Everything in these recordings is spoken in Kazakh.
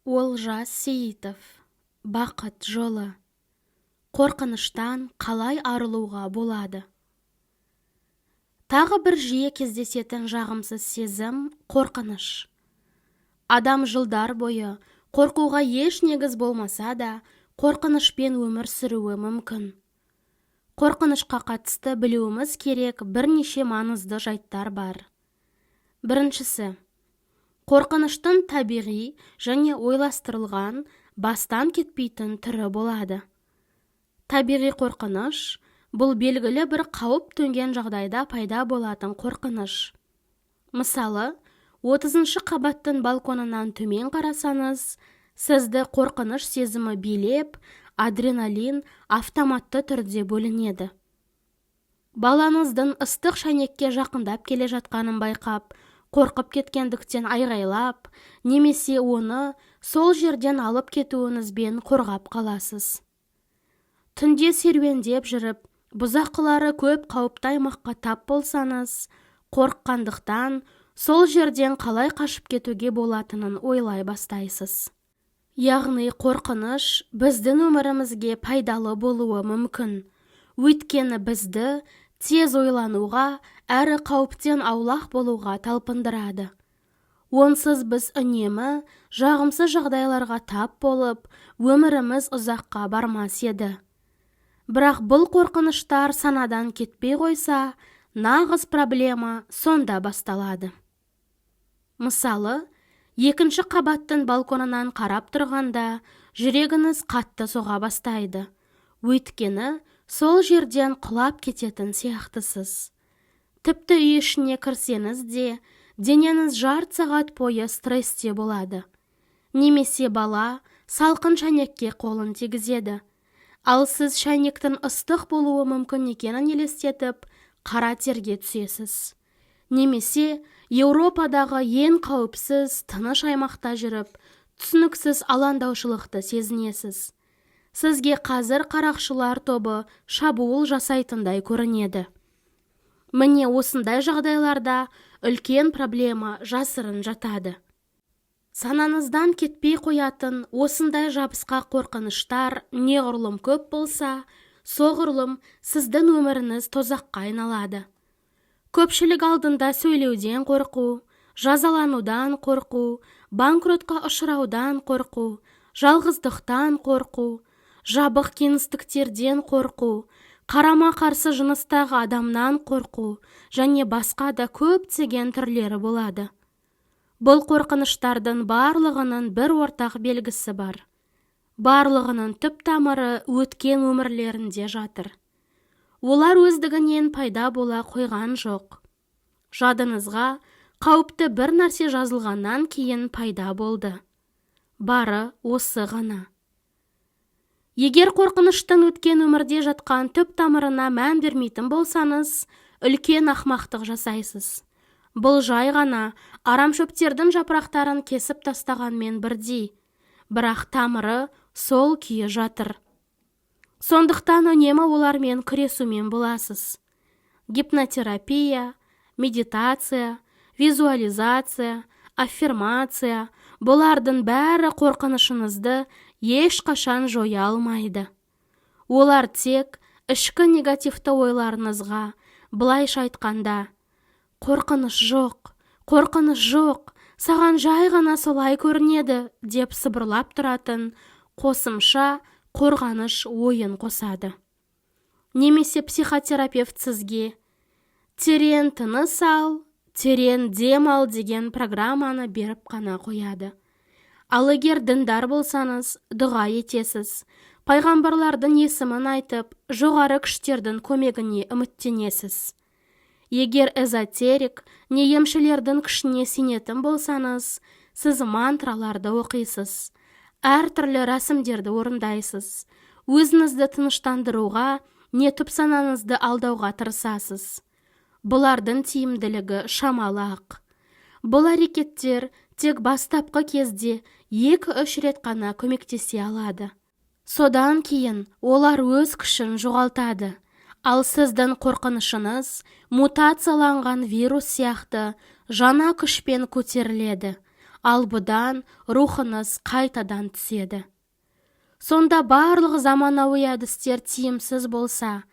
Олжас Сейітов. Бақыт жолы. Қорқыныштан қалай арылуға болады? Тағы бір жиі кездесетін жағымсыз сезім қорқыныш. Адам жылдар бойы қорқуға еш негіз болмаса да, қорқынышпен өмір сүруі мүмкін. Қорқынышқа қатысты білуіміз керек бірнеше маңызды жайттар бар. Біріншісі, қорқыныштың табиғи және ойластырылған, бастан кетпейтін түрі болады. Табиғи қорқыныш бұл белгілі бір қауіп төнген жағдайда пайда болатын қорқыныш. Мысалы, 30-шы қабаттың балконынан төмен қарасаңыз, сізді қорқыныш сезімі билеп, адреналин автоматты түрде бөлінеді. Балаңыздың ыстық шәйнекке жақындап келе жатқанын байқап, қорқып кеткендіктен айғайлап, немесе оны сол жерден алып кетуіңізбен қорғап қаласыз. Түнде серуендеп жүріп, бұзақылары көп қауіпті аймаққа тап болсаңыз, қорыққандықтан сол жерден қалай қашып кетуге болатынын ойлай бастайсыз. Яғни қорқыныш біздің өмірімізге пайдалы болуы мүмкін. Өйткені бізді тез ойлануға, әрі қауіптен аулақ болуға талпындырады. Онсыз біз үнемі жағымсыз жағдайларға тап болып, өміріміз ұзаққа бармас еді. Бірақ бұл қорқыныштар санадан кетпей қойса, нағыз проблема сонда басталады. Мысалы, 2-ші қабаттың балконынан қарап тұрғанда, жүрегіңіз қатты соға бастайды. Өйткені сол жерден құлап кететін сияқтысыз. Тіпті үй ішіне кірсеңіз де, денеңіз жарты сағат бойы стрессте болады. Немесе бала салқын шәйнекке қолын тигізеді. Ал сіз шәйнектің ыстық болуы мүмкін екенін елестетіп, қара терге түсесіз. Немесе Еуропадағы ең қауіпсіз тыныш аймақта жүріп, түсініксіз алаңдаушылықты сезінесіз. Сізге қазір қарақшылар тобы шабуыл жасайтындай көрінеді. Міне осындай жағдайларда үлкен проблема жасырын жатады. Санаңыздан кетпей қоятын осындай жабысқақ қорқыныштар неғұрлым көп болса, соғұрлым сіздің өміріңіз тозаққа айналады. Көпшілік алдында сөйлеуден қорқу, жазаланудан қорқу, банкротқа ұшыраудан қорқу, жалғыздықтан қорқу, жабық кеңістіктерден қорқу, қарама-қарсы жыныстағы адамнан қорқу және басқа да көптеген түрлері болады. Бұл қорқыныштардың барлығының бір ортақ белгісі бар. Барлығының түп тамыры өткен өмірлерінде жатыр. Олар өздігінен пайда бола қойған жоқ. Жадыңызға қауіпті бір нәрсе жазылғаннан кейін пайда болды. Бары осы ғана. Егер қорқыныштың өткен өмірде жатқан түп тамырына мән бермейтін болсаңыз, үлкен ақмақтық жасайсыз. Бұл жай ғана арамшөптердің жапырақтарын кесіп тастағанмен бірдей, бірақ тамыры сол күйі жатыр. Сондықтан үнемі олармен күресумен боласыз. Гипнотерапия, медитация, визуализация, аффирмация, бұлардың бәрі қорқынышыңызды ешқашан жоя алмайды. Олар тек ішкі негативті ойларыңызға, былайша айтқанда, қорқыныш жоқ, саған жай ғана солай көрінеді деп сыбырлап тұратын қосымша қорғаныш ойын қосады. Немесе психотерапевт сізге терең тыныс ал, терең дем ал деген программаны беріп қана қояды. Ал егер діндар болсаңыз, дұға етесіз, пайғамбарлардың есімін айтып, жоғары күштердің көмегіне үміттенесіз. Егер эзотерик, не емшілердің күшіне сенетін болсаңыз, сіз мантраларды оқисыз, әртүрлі рәсімдерді орындайсыз, өзіңізді тыныштандыруға, не түп санаңызды алдауға тырысасыз. Бұлардың тиімділігі шамалы ақ. Бұл әрекеттер тек бастапқы кезде 2-3 рет қана көмектесе алады. Содан кейін олар өз күшін жоғалтады. Ал сіздің қорқынышыңыз мутацияланған вирус сияқты жаңа күшпен көтеріледі. ал бұдан рухыңыз қайтадан түседі. Сонда барлық заманауи әдістер тиімсіз болса,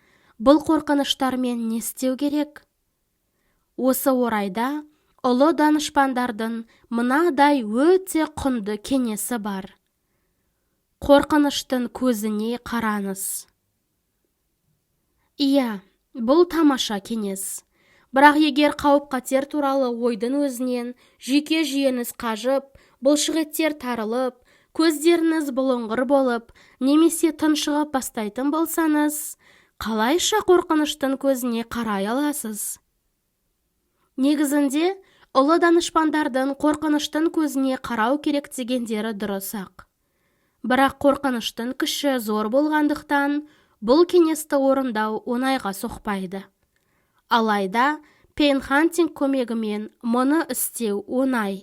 бұл қорқыныштармен не істеу керек? Осы орайда ұлы данышпандардың мынадай өте құнды кеңесі бар. Қорқыныштың көзіне қараңыз. Иә, бұл тамаша кеңес. Бірақ егер қауіп-қатер туралы ойдың өзінен жүйке жүйеңіз қажып, бұлшықеттер тарылып, көздеріңіз бұлыңғыр болып, немесе тұншығып бастайтын болсаңыз, қалайша қорқыныштың көзіне қарай аласыз? Негізінде, ұлы данышпандардың қорқыныштың көзіне қарау керек дегендері дұрыс-ақ. Бірақ қорқыныштың күші зор болғандықтан, бұл кеңесті орындау оңайға соқпайды. Алайда, пейнхантинг көмегімен мұны істеу оңай.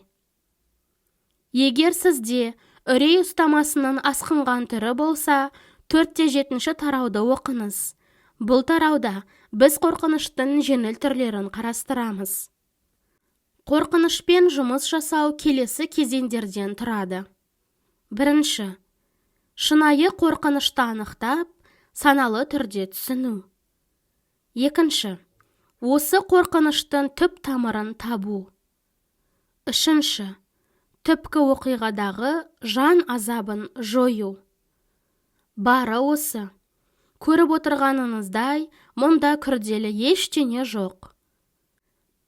Егер сізде үрей ұстамасының асқынған түрі болса, 4-7 тарауды оқыңыз. Бұл тарауда біз қорқыныштың жеңіл түрлерін қарастырамыз. Қорқынышпен жұмыс жасау келесі кезеңдерден тұрады. Бірінші, шынайы қорқынышты анықтап, саналы түрде түсіну. Екінші, осы қорқыныштың түп тамырын табу. Үшінші, түпкі оқиғадағы жан азабын жою. Бары осы. Көріп отырғаныңыздай, мұнда күрделі ештеңе жоқ.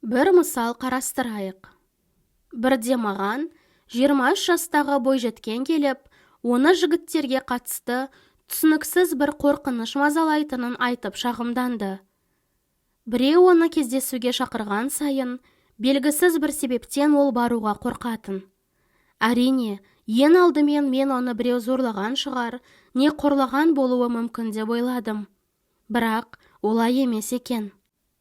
Бір мысал қарастырайық. Бірде маған 23 жастағы бойжеткен келіп, оны жігіттерге қатысты түсініксіз бір қорқыныш мазалайтынын айтып шағымданды. Біреу оны кездесуге шақырған сайын, белгісіз бір себептен ол баруға қорқатын. Әрине, ең алдымен мен оны біреу зорлаған шығар, не қорлаған болуы мүмкін деп ойладым. Бірақ олай емес екен.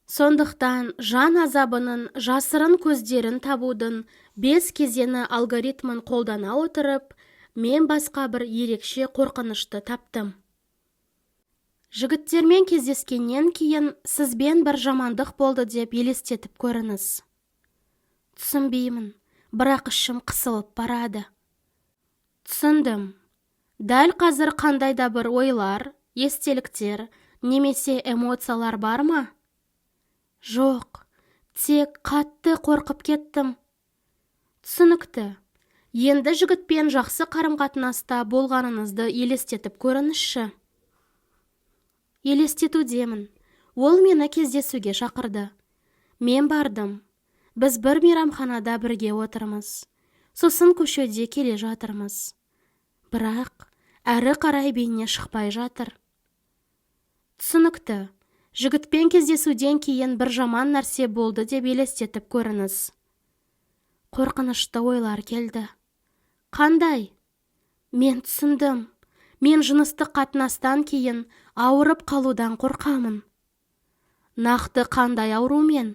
Сондықтан жан азабының жасырын көздерін табудың 5 кезеңі алгоритмін қолдана отырып, мен басқа бір ерекше қорқынышты таптым. Жігіттермен кездескеннен кейін сізбен бір жамандық болды деп елестетіп көріңіз. Түсінбеймін, бірақ ішім қысылып барады. Түсіндім. Дәл қазір қандай да бір ойлар, естеліктер, немесе эмоциялар бар ма? Жоқ, тек қатты қорқып кеттім. Түсінікті. Енді жігітпен жақсы қарым-қатынаста болғаныңызды елестетіп көріңізші. Елестетудемін. Ол мені кездесуге шақырды. Мен бардым. Біз бір мейрамханада бірге отырмыз. Сосын көшеде келе жатырмыз. Бірақ әрі қарай бейне шықпай жатыр. Түсінікті. Жігітпен кездесуден кейін бір жаман нәрсе болды деп елестетіп көріңіз. Қорқынышты ойлар келді. Қандай? Мен түсіндім. Мен жыныстық қатынастан кейін ауырып қалудан қорқамын. Нақты қандай аурумен?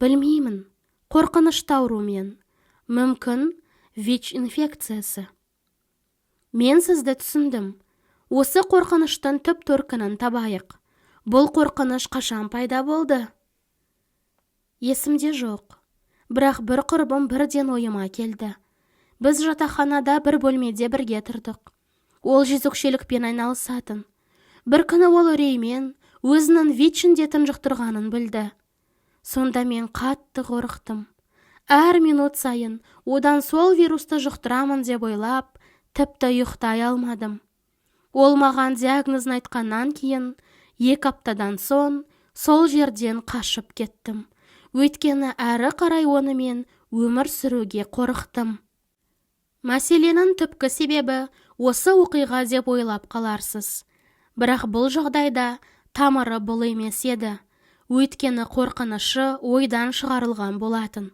Білмеймін. Қорқынышты аурумен. Мүмкін ВИЧ-инфекциясы. Мен сізді түсіндім. Осы қорқыныштың түп төркінін табайық. Бұл қорқыныш қашан пайда болды? Есімде жоқ. Бірақ бір құрбым бірден ойыма келді. Біз жатақханада бір бөлмеде бірге тұрдық. Ол жезөкшелікпен айналысатын. Бір күні ол үреймен өзінің ВИЧ індетін жұқтырғанын білді. Сонда мен қатты қорықтым. Әр минут сайын одан сол вирусты жұқтырамын деп ойлап, тіпті ұйықтай алмадым. Ол маған диагнозын айтқаннан кейін 2 аптадан соң сол жерден қашып кеттім. Өйткені әрі қарай онымен өмір сүруге қорықтым. Мәселенің түпкі себебі осы оқиға деп ойлап қаларсыз. Бірақ бұл жағдайда тамыры бұл емес еді. Өйткені қорқынышы ойдан шығарылған болатын.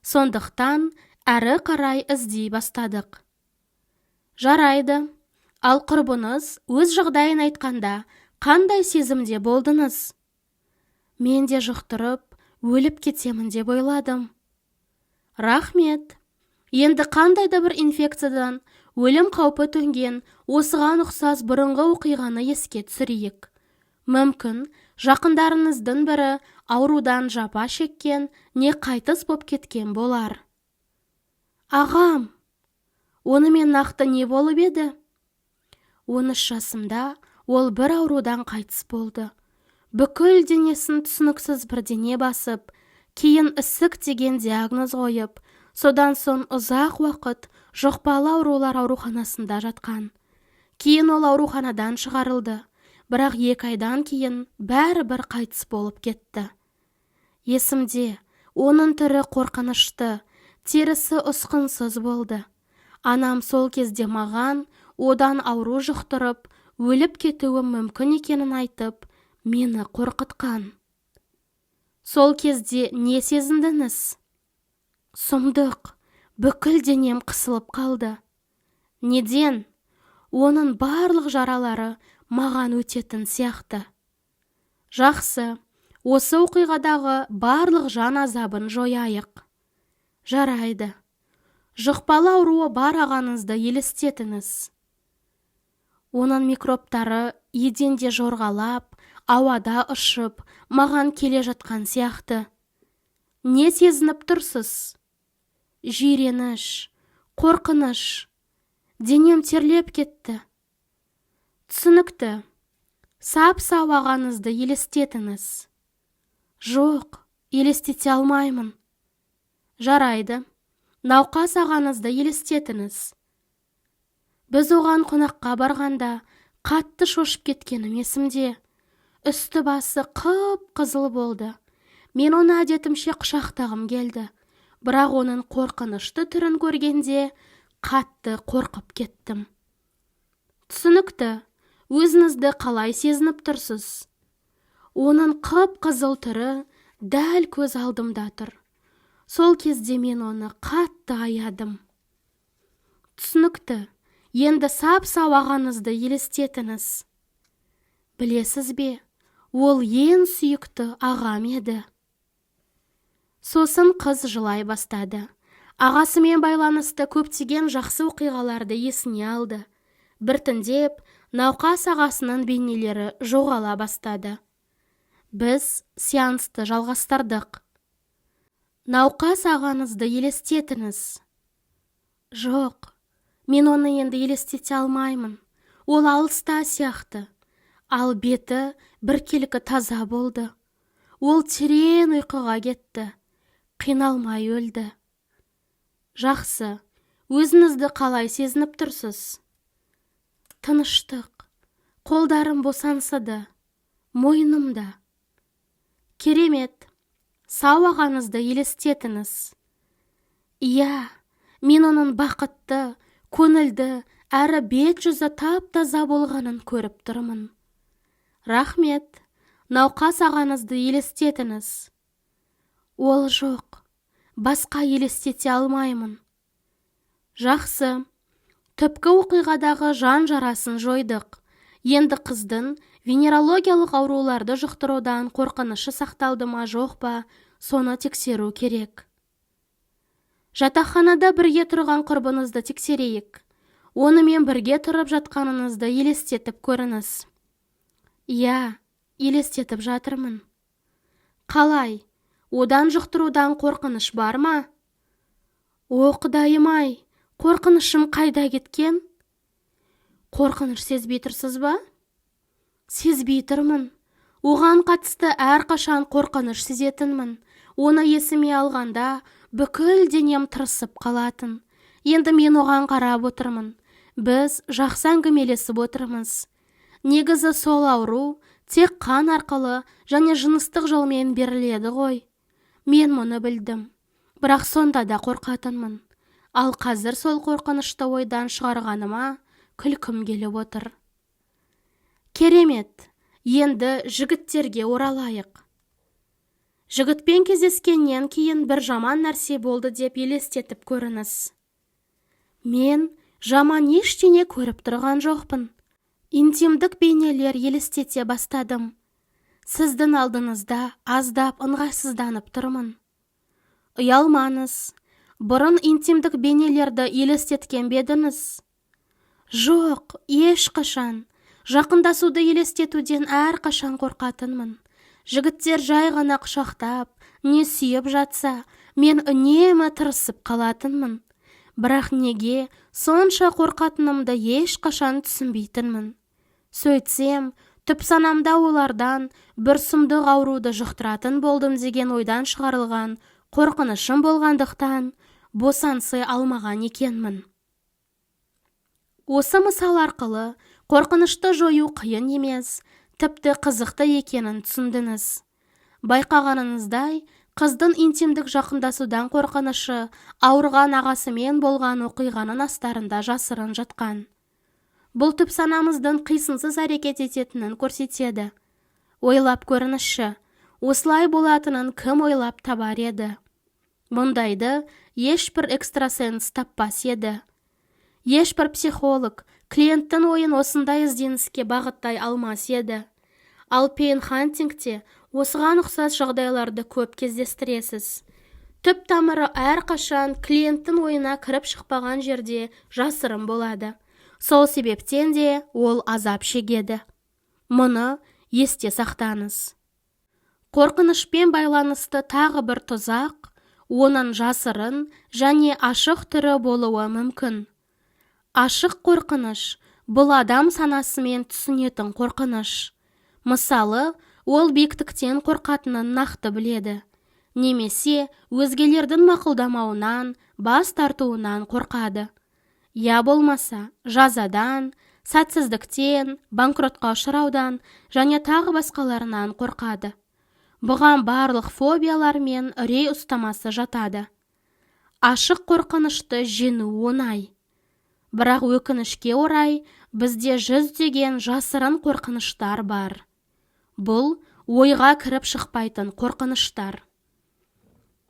Сондықтан әрі қарай іздей бастадық. Жарайды. Ал құрбыңыз өз жағдайын айтқанда қандай сезімде болдыңыз? Мен де жұқтырып, өліп кетемін деп ойладым. Рахмет. Енді қандай да бір инфекциядан өлім қаупі төнген осыған ұқсас бұрынғы оқиғаны еске түсірейік. Мүмкін, жақындарыңыздың бірі аурудан жапа шеккен, не қайтыс боп кеткен болар. Ағам, онымен нақты не болып еді? 13 жасымда ол бір аурудан қайтыс болды. Бүкіл денесін түсініксіз бірдене басып, кейін ісік деген диагноз қойып, содан соң ұзақ уақыт жұқпалы аурулар ауруханасында жатқан. Кейін ол ауруханадан шығарылды, бірақ 2 айдан кейін бәрібір қайтыс болып кетті. Есімде, оның түрі қорқынышты, терісі ұсқынсыз болды. Анам сол кезде маған одан ауру жұқтырып, өліп кетуім мүмкін екенін айтып, мені қорқытқан. Сол кезде не сезіндіңіз? Сұмдық, бүкіл денем қысылып қалды. Неден? Оның барлық жаралары маған өтетін сияқты. Жақсы, осы оқиғадағы барлық жан азабын жояйық. Жарайды. Жұқпалы ауруы бар ағаңызды елестетіңіз. Оның микробтары еденде жорғалап, ауада ұшып, маған келе жатқан сияқты. Не сезініп тұрсыз? Жиреніш, қорқыныш. Денем терлеп кетті. Түсінікті. Сап-сау ағаңызды елестетіңіз. Жоқ, елестете алмаймын. Жарайды. Науқас ағаңызды елестетіңіз. Біз оған қонаққа барғанда қатты шошып кеткенім есімде. Үсті басы қып-қызыл болды. Мен оны әдетімше құшақтағым келді. Бірақ оның қорқынышты түрін көргенде қатты қорқып кеттім. Түсінікті, өзіңізді қалай сезініп тұрсыз? Оның қып-қызыл түрі дәл көз алдымда тұр. Сол кезде мен оны қатты аядым. Түсінікті, енді сап-сау ағаңызды елестетіңіз. Білесіз бе, ол ең сүйікті ағам еді. Сосын қыз жылай бастады. Ағасымен байланысты көптеген жақсы оқиғаларды есіне алды. Біртіндеп, науқас ағасының бейнелері жоғала бастады. Біз сеансты жалғастырдық. Науқас ағаңызды елестетіңіз. Жоқ, мен оны енді елестете алмаймын. Ол алыста сияқты. Ал беті біркелкі таза болды. Ол терең ұйқыға кетті. Қиналмай өлді. Жақсы, өзіңізді қалай сезініп тұрсыз? Тыныштық, қолдарым босаңсыды, мойнымда. Керемет, сау ағаңызды елестетіңіз. Иә, мен оның бақытты, көңілді, әрі бет жүзі тап-таза болғанын көріп тұрмын. Рахмет, науқас ағаңызды елестетіңіз. Ол жоқ, басқа елестете алмаймын. Жақсы, түпкі оқиғадағы жан жарасын жойдық. Енді қыздың венерологиялық ауруларды жұқтырудан қорқынышы сақталды ма жоқ па, соны тексеру керек. Жатақханада бірге тұрған құрбыңызды тексерейік. Онымен бірге тұрып жатқаныңызды елестетіп көріңіз. Иә, елестетіп жатырмын. Қалай? Одан жұқтырудан қорқыныш бар ма? О, Құдайым-ай, қорқынышым қайда кеткен? Қорқыныш сезбей тұрсыз ба? Сезбей тұрмын. Оған қатысты әрқашан қорқыныш сезетінмін. Оны есіме алғанда бүкіл денем тырысып қалатын. Енді мен оған қарап отырмын. Біз жақсы әңгімелесіп отырмыз. Негізі сол ауру тек қан арқылы және жыныстық жолмен беріледі ғой. Мен мұны білдім, бірақ сонда да қорқатынмын. Ал қазір сол қорқынышты ойдан шығарғаныма күлкім келіп отыр. Керемет, енді жігіттерге оралайық. Жігітпен кездескеннен кейін бір жаман нәрсе болды деп елестетіп көріңіз. Мен жаман ештеңе көріп тұрған жоқпын. Интимдік бейнелер елестете бастадым. Сіздің алдыңызда аздап ыңғайсызданып тұрмын. Ұялмаңыз, бұрын интимдік бейнелерді елестеткен бедіңіз? Жоқ, ешқашан. Жақындасуды елестетуден әрқашан қорқатынмын. Жігіттер жай ғана құшақтап, не сүйіп жатса, мен үнемі тырысып қалатынмын. Бірақ неге сонша қорқатынымды ешқашан түсінбейтінмін. Сөйтсем, түп санамда олардан бір сұмдық ауруды жұқтыратын болдым деген ойдан шығарылған қорқынышым болғандықтан босаңсай алмаған екенмін. Осы мысал арқылы қорқынышты жою қиын емес, тіпті қызықты екенін түсіндіңіз. Байқағаныңыздай, қыздың интимдік жақындасудан қорқынышы ауырған ағасымен болған оқиғаның астарында жасырын жатқан. Бұл түп санамыздың қисынсыз әрекет ететінін көрсетеді. Ойлап көріңізші, осылай болатынын кім ойлап табар еді? Мұндайды ешбір экстрасенс таппас еді. Ешбір психолог клиенттің ойын осындай ізденіске бағыттай алмас еді. Ал пейн-хантингте осыған ұқсас жағдайларды көп кездестіресіз. Түп тамыры әрқашан клиенттің ойына кіріп шықпаған жерде жасырын болады. Сол себептен де ол азап шегеді. Мұны есте сақтаңыз. Қорқынышпен байланысты тағы бір тұзақ, оның жасырын және ашық түрі болуы мүмкін. Ашық қорқыныш бұл адам санасымен түсінетін қорқыныш. Мысалы, ол биіктіктен қорқатынын нақты біледі. Немесе өзгелердің мақұлдамауынан, бас тартуынан қорқады. Я болмаса, жазадан, сәтсіздіктен, банкротқа ұшыраудан және тағы басқаларынан қорқады. Бұған барлық фобиялар мен үрей ұстамасы жатады. Ашық қорқынышты жеңу оңай. Бірақ өкінішке орай, бізде жүздеген жасырын қорқыныштар бар. Бұл ойға кіріп шықпайтын қорқыныштар.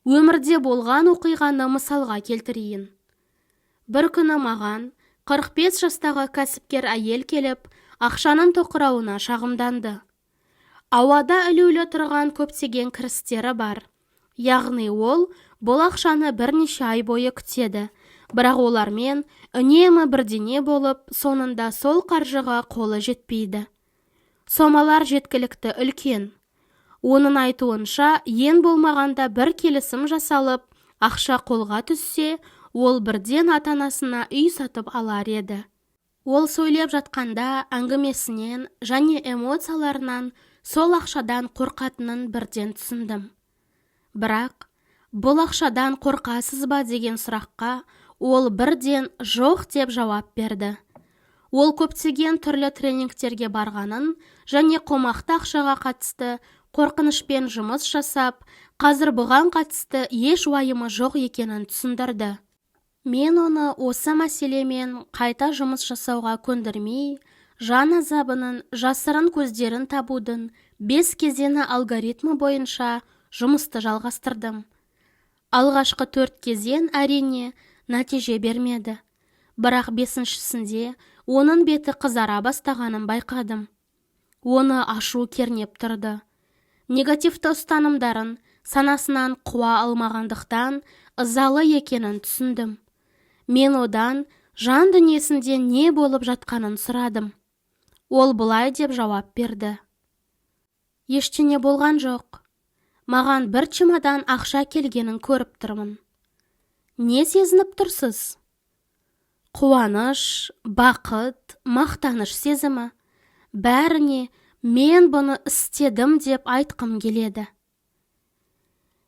Өмірде болған оқиғаны мысалға келтірейін. Бір күні маған 45 жастағы кәсіпкер әйел келіп, ақшаның тоқырауына шағымданды. Ауада ілулі тұрған көптеген кірістері бар. Яғни ол бұл ақшаны бірнеше ай бойы күтеді, бірақ олармен үнемі бірдеңе болып, соңында сол қаржыға қолы жетпейді. Сомалар жеткілікті үлкен. Оның айтуынша, ең болмағанда бір келісім жасалып, ақша қолға түссе, ол бірден ата-анасына үй сатып алар еді. Ол сөйлеп жатқанда әңгімесінен және эмоцияларынан сол ақшадан қорқатынын бірден түсіндім. Бірақ, бұл ақшадан қорқасыз ба деген сұраққа ол бірден жоқ деп жауап берді. Ол көптеген түрлі тренингтерге барғанын және қомақты ақшаға қатысты қорқынышпен жұмыс жасап, қазір бұған қатысты еш уайымы жоқ екенін түсіндірді. Мен оны осы мәселемен қайта жұмыс жасауға көндірмей, жан азабының жасырын көздерін табудың 5 кезеңі алгоритмі бойынша жұмысты жалғастырдым. Алғашқы 4 кезең әрине нәтиже бермеді. Бірақ 5-шісінде оның беті қызара бастағанын байқадым. Оны ашу кернеп тұрды. Негативті ұстанымдарын санасынан қуа алмағандықтан ызалы екенін түсіндім. Мен одан жан дүниесінде не болып жатқанын сұрадым. Ол бұлай деп жауап берді. Ештеңе болған жоқ. Маған бір чемодан ақша келгенін көріп тұрмын. Не сезініп тұрсыз? Қуаныш, бақыт, мақтаныш сезімі. Бәріне мен бұны істедім деп айтқым келеді.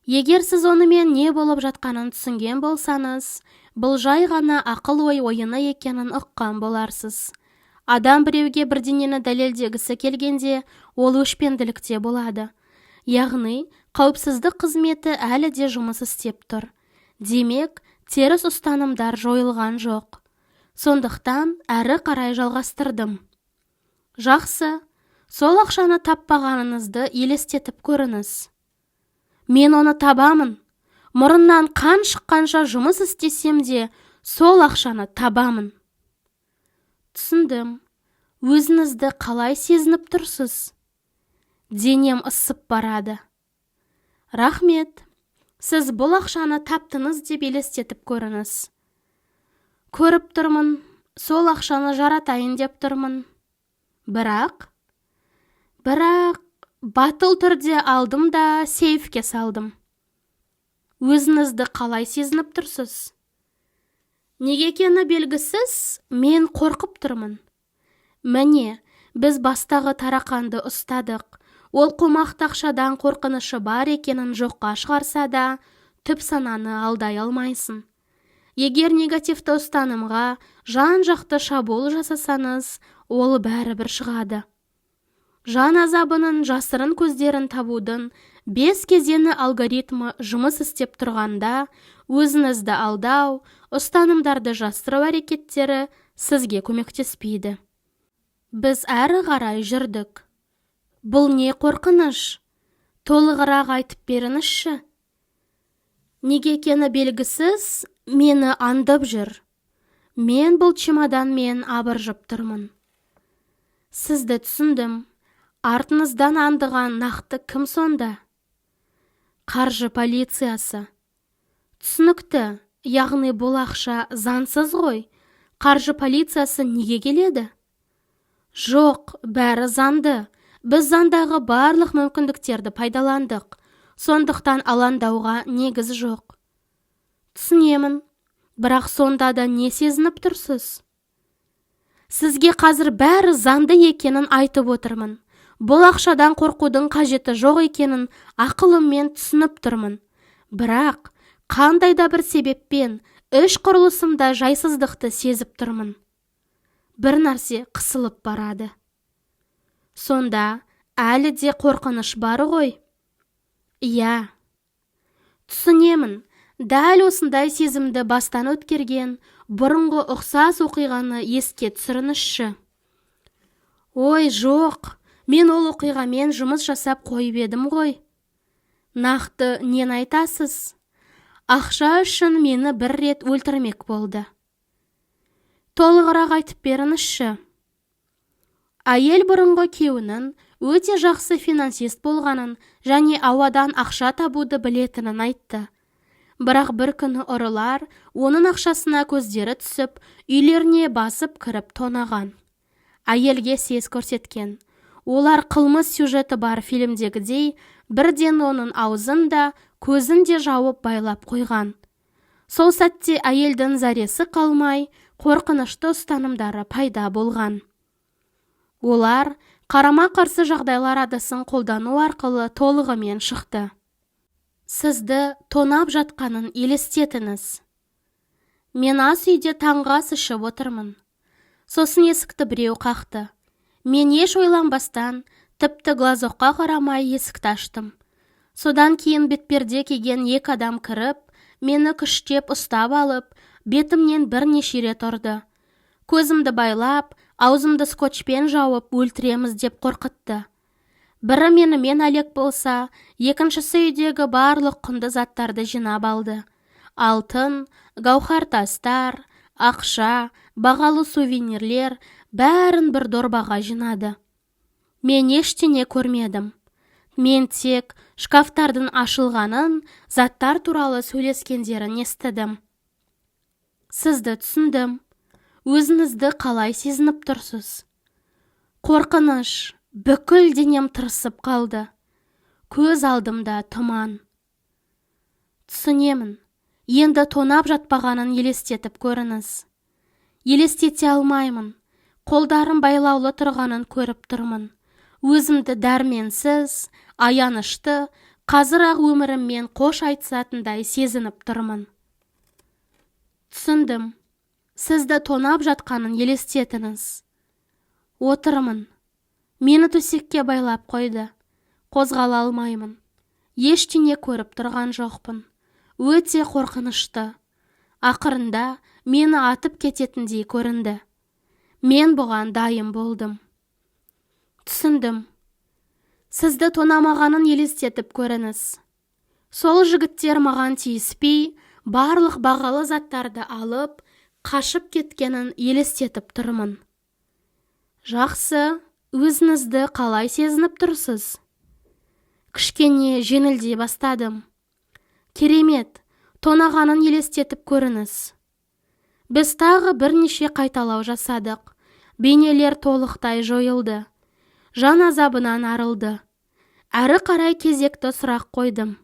Егер сіз онымен не болып жатқанын түсінген болсаңыз, бұл жай ғана ақыл ой ойыны екенін ұққан боларсыз. Адам біреуге бірдеңені дәлелдегісі келгенде, ол өшпенділікте болады. Яғни, қауіпсіздік қызметі әлі де жұмыс істеп тұр. Демек, теріс ұстанымдар жойылған жоқ. Сондықтан әрі қарай жалғастырдым. Жақсы, сол ақшаны таппағаныңызды елестетіп көріңіз. Мен оны табамын. Мұрыннан қан шыққанша жұмыс істесем де, сол ақшаны табамын. Түсіндім. Өзіңізді қалай сезініп тұрсыз? Денем ысып барады. Рахмет. Сіз бұл ақшаны таптыңыз деп елестетіп көріңіз. Көріп тұрмын, сол ақшаны жаратайын деп тұрмын. Бірақ батыл түрде алдым да сейфке салдым. Өзіңізді қалай сезініп тұрсыз? Неге екені белгісіз, мен қорқып тұрмын. Міне, біз бастағы тарақанды ұстадық. Ол қомақты ақшадан қорқынышы бар екенін жоққа шығарса да, түп сананы алдай алмайсың. Егер негативті ұстанымға жан-жақты шабуыл жасасаңыз, ол бәрібір шығады. Жан азабының жасырын көздерін табудың 5 кезеңі алгоритмі жұмыс істеп тұрғанда, өзіңізді алдау, ұстанымдарды жасыру әрекеттері сізге көмектеспейді. Біз әрі қарай жүрдік. Бұл не қорқыныш? Толығырақ айтып беріңізші. Неге екені белгісіз, мені аңдып жүр. Мен бұл чемоданмен абыржып тұрмын. Сізді түсіндім. Артыңыздан аңдыған нақты кім сонда? Қаржы полициясы. Түсінікті, яғни бұл ақша заңсыз ғой. Қаржы полициясы неге келеді? Жоқ, бәрі заңды. Біз заңдағы барлық мүмкіндіктерді пайдаландық. Сондықтан алаңдауға негіз жоқ. Түсінемін, бірақ сонда да не сезініп тұрсыз? Сізге қазір бәрі заңды екенін айтып отырмын. Бұл ақшадан қорқудың қажеті жоқ екенін ақылыммен түсініп тұрмын. Бірақ қандай да бір себеппен іш құрылысымда жайсыздықты сезіп тұрмын. Бір нәрсе қысылып барады. Сонда әлі де қорқыныш бар ғой? Иә. Түсінемін, дәл осындай сезімді бастан өткерген бұрынғы ұқсас оқиғаны еске түсіріңізші. Ой, жоқ, мен ол оқиғамен жұмыс жасап қойып едім ғой. Нақты нені айтасыз? Ақша үшін мені бір рет өлтірмек болды. Толығырақ айтып беріңізші. Әйел бұрынғы күйеуінің өте жақсы финансист болғанын және ауадан ақша табуды білетінін айтты. Бірақ бір күні ұрылар оның ақшасына көздері түсіп, үйлеріне басып кіріп тонаған. Әйелге сес көрсеткен. Олар қылмыс сюжеті бар фильмдегідей, бірден оның аузын да, көзін де жауып байлап қойған. Сол сәтте әйелдің зәресі қалмай, қорқынышты ұстанымдары пайда болған. Олар қарама-қарсы жағдайлар әдісін қолдану арқылы толығымен шықты. Сізді тонап жатқанын елестетіңіз. Мен ас үйде таңғы ас ішіп отырмын. Сосын есікті біреу қақты. Мен еш ойланбастан, тіпті глазокқа қарамай есікті аштым. Содан кейін бетперде киген 2 адам кіріп, мені күштеп ұстап алып, бетімнен бірнеше рет ұрды. Көзімді байлап, аузымды скотчпен жауып өлтіреміз деп қорқытты. Бірі менімен әлек болса, екіншісі үйдегі барлық құнды заттарды жинап алды. Алтын, гауһар тастар, ақша, бағалы сувенирлер бәрін бір дорбаға жинады. Мен ештеңе көрмедім. Мен тек шкафтардың ашылғанын, заттар туралы сөйлескендерін естідім. Сізді түсіндім. Өзіңізді қалай сезініп тұрсыз? Қорқыныш, бүкіл денем тырысып қалды. Көз алдымда тұман. Түсінемін, енді тонап жатпағанын елестетіп көріңіз. Елестете алмаймын, қолдарым байлаулы тұрғанын көріп тұрмын. Өзімді дәрменсіз, аянышты, қазір-ақ өміріммен қош айтысатындай сезініп тұрмын. Түсіндім. Сізді тонап жатқанын елестетіңіз. Отырмын. Мені төсекке байлап қойды. Қозғала алмаймын. Ештеңе көріп тұрған жоқпын. Өте қорқынышты. Ақырында мені атып кететіндей көрінді. Мен бұған дайын болдым. Түсіндім. Сізді тонамағанын елестетіп көріңіз. Сол жігіттер маған тиіспей, барлық бағалы заттарды алып, қашып кеткенін елестетіп тұрмын. Жақсы, өзіңізді қалай сезініп тұрсыз? Кішкене жеңілдей бастадым. Керемет, тонағанын елестетіп көріңіз. Біз тағы бірнеше қайталау жасадық. Бейнелер толықтай жойылды. Жан азабынан арылды. Әрі қарай кезекті сұрақ қойдым.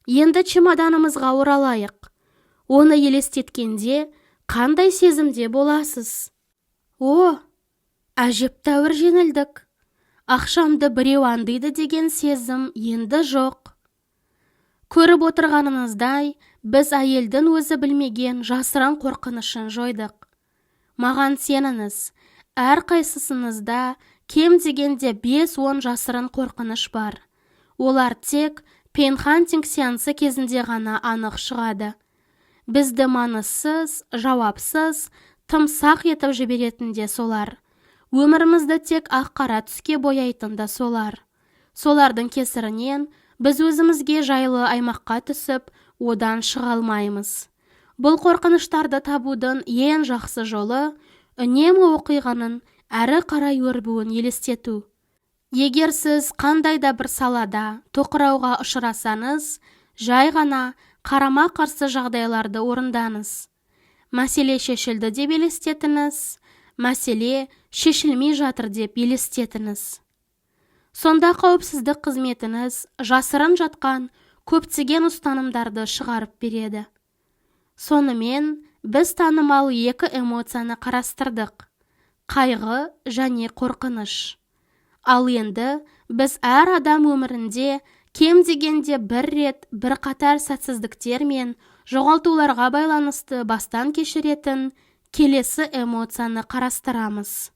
Енді чемоданымызға оралайық. Оны елестеткенде қандай сезімде боласыз? О, әжептәуір жеңілдік. Ақшамды біреу аңдиды деген сезім енді жоқ. Көріп отырғаныңыздай, біз әйелдің өзі білмеген жасырын қорқынышын жойдық. Маған сеніңіз, әрқайсысыңызда кем дегенде 5-10 жасырын қорқыныш бар. Олар тек пейнтхантинг сеансы кезінде ғана анық шығады. Бізді маңызсыз, жауапсыз, тымсақ етіп жіберетін де солар. Өмірімізді тек ақ-қара түске бояйтын да солар. Солардың кесірінен біз өзімізге жайлы аймаққа түсіп, одан шыға алмаймыз. Бұл қорқыныштарды табудың ең жақсы жолы үнемі оқиғаның әрі қарай өрбуін елестету. Егер сіз қандай да бір салада тоқырауға ұшырасаңыз, жай ғана қарама-қарсы жағдайларды орындаңыз. Мәселе шешілді деп елестетіңіз, мәселе шешілмей жатыр деп елестетіңіз. Сонда қауіпсіздік қызметіңіз жасырын жатқан көптеген ұстанымдарды шығарып береді. Сонымен біз танымал 2 эмоцияны қарастырдық: қайғы және қорқыныш. Ал енді біз әр адам өмірінде кем дегенде бір рет бірқатар сәтсіздіктер мен жоғалтуларға байланысты бастан кешіретін келесі эмоцияны қарастырамыз.